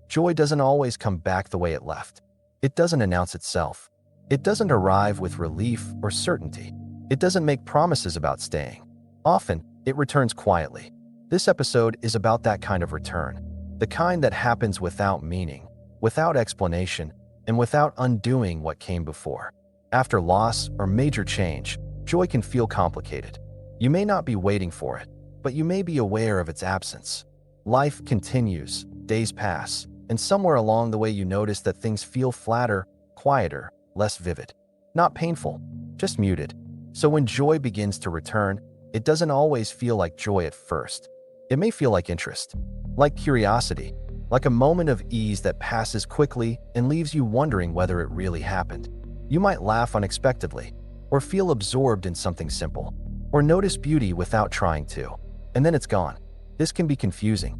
Joy doesn't always come back the way it left. It doesn't announce itself. It doesn't arrive with relief or certainty. It doesn't make promises about staying. Often, it returns quietly. This episode is about that kind of return, the kind that happens without meaning, without explanation, and without undoing what came before. After loss or major change, joy can feel complicated. You may not be waiting for it, but you may be aware of its absence. Life continues, days pass, and somewhere along the way you notice that things feel flatter, quieter, less vivid. Not painful, just muted. So when joy begins to return, it doesn't always feel like joy at first. It may feel like interest, like curiosity, like a moment of ease that passes quickly and leaves you wondering whether it really happened. You might laugh unexpectedly, or feel absorbed in something simple, or notice beauty without trying to, and then it's gone. This can be confusing.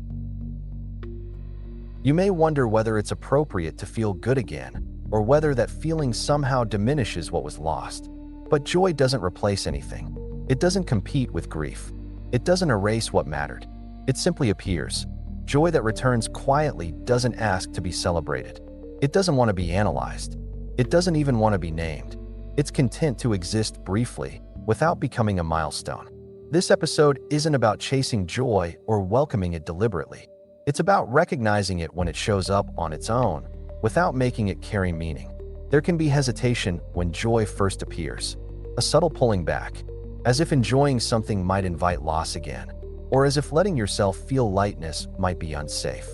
You may wonder whether it's appropriate to feel good again, or whether that feeling somehow diminishes what was lost. But joy doesn't replace anything. It doesn't compete with grief. It doesn't erase what mattered. It simply appears. Joy that returns quietly doesn't ask to be celebrated. It doesn't want to be analyzed. It doesn't even want to be named. It's content to exist briefly, without becoming a milestone. This episode isn't about chasing joy or welcoming it deliberately. It's about recognizing it when it shows up on its own, without making it carry meaning. There can be hesitation when joy first appears, a subtle pulling back, as if enjoying something might invite loss again, or as if letting yourself feel lightness might be unsafe.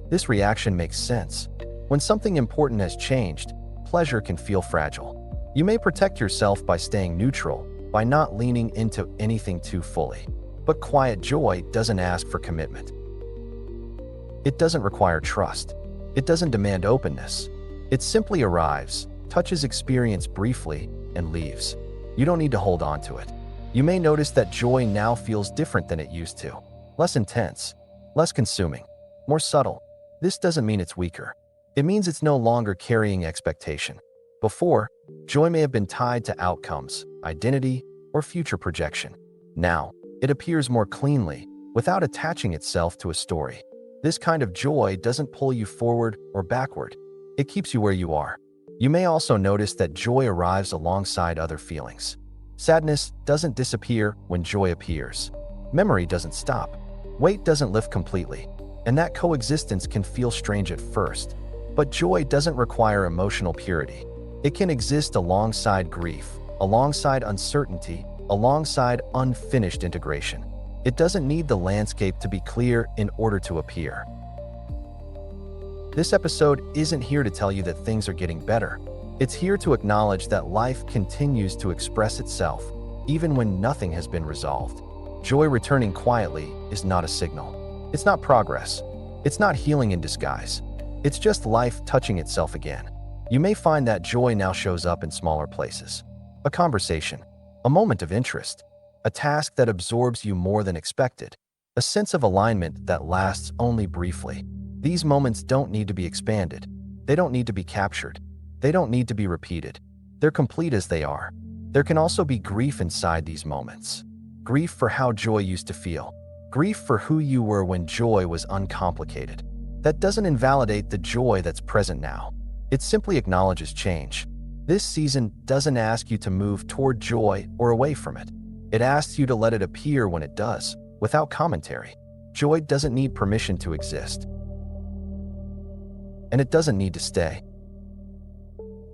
This reaction makes sense. When something important has changed, pleasure can feel fragile. You may protect yourself by staying neutral, by not leaning into anything too fully. But quiet joy doesn't ask for commitment. It doesn't require trust. It doesn't demand openness. It simply arrives, touches experience briefly, and leaves. You don't need to hold on to it. You may notice that joy now feels different than it used to. Less intense, less consuming, more subtle. This doesn't mean it's weaker. It means it's no longer carrying expectation. Before, joy may have been tied to outcomes, identity, or future projection. Now, it appears more cleanly, without attaching itself to a story. This kind of joy doesn't pull you forward or backward. It keeps you where you are. You may also notice that joy arrives alongside other feelings. Sadness doesn't disappear when joy appears. Memory doesn't stop. Weight doesn't lift completely. And that coexistence can feel strange at first. But joy doesn't require emotional purity. It can exist alongside grief, alongside uncertainty, alongside unfinished integration. It doesn't need the landscape to be clear in order to appear. This episode isn't here to tell you that things are getting better. It's here to acknowledge that life continues to express itself, even when nothing has been resolved. Joy returning quietly is not a signal. It's not progress. It's not healing in disguise. It's just life touching itself again. You may find that joy now shows up in smaller places. A conversation, a moment of interest, a task that absorbs you more than expected, a sense of alignment that lasts only briefly. These moments don't need to be expanded. They don't need to be captured. They don't need to be repeated. They're complete as they are. There can also be grief inside these moments. Grief for how joy used to feel. Grief for who you were when joy was uncomplicated. That doesn't invalidate the joy that's present now. It simply acknowledges change. This season doesn't ask you to move toward joy or away from it. It asks you to let it appear when it does, without commentary. Joy doesn't need permission to exist. And it doesn't need to stay.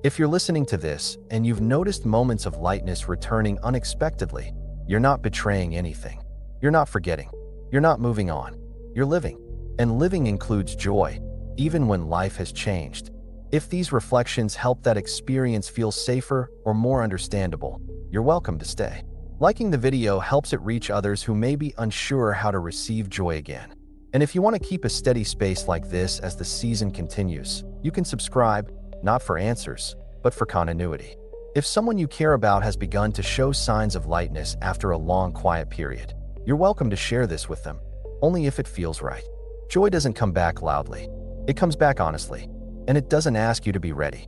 If you're listening to this and you've noticed moments of lightness returning unexpectedly, you're not betraying anything. You're not forgetting. You're not moving on. You're living. And living includes joy, even when life has changed. If these reflections help that experience feel safer or more understandable, you're welcome to stay. Liking the video helps it reach others who may be unsure how to receive joy again. And if you want to keep a steady space like this as the season continues, you can subscribe, not for answers, but for continuity. If someone you care about has begun to show signs of lightness after a long quiet period, you're welcome to share this with them, only if it feels right. Joy doesn't come back loudly. It comes back honestly, and it doesn't ask you to be ready.